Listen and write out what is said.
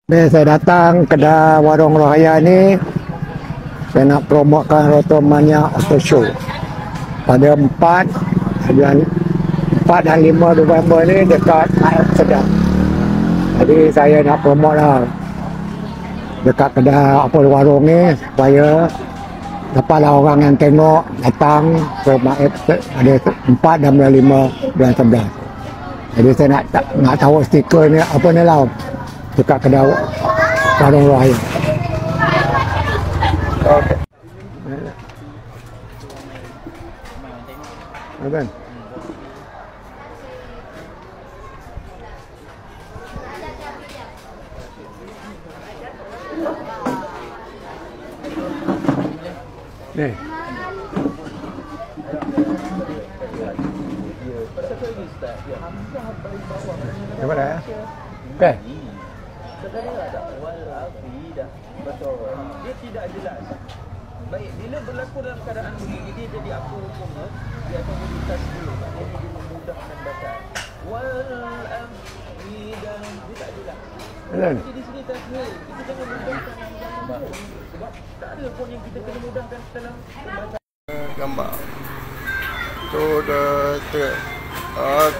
Saya datang kedai Warung Rohaya ni, saya nak promotkan Rotomania Auto Show pada 4 dan 5 November ni dekat Amsterdam. Jadi saya nak promot lah dekat kedai warung ni supaya dapatlah orang yang tengok datang ke ada 4 dan 5 bulan 11. Jadi saya nak tahu stiker ni apa ni lah dekat kedai Warung Rohaya. Okey. Kan? Ni. Apa dah? Okey. Sekarang ada walafi dah betul. Dia tidak jelas. Baik, bila berlaku dalam keadaan begini dia jadi apa hukumnya? Dia akan melintas dulu. Maknanya dia memudahkan baca. Walafi dah dia tak jelas. Jadi di sini tasbih kita jangan mudahkan sebab tak ada pun yang kita kena mudahkan dalam membaca gambar. Tu dah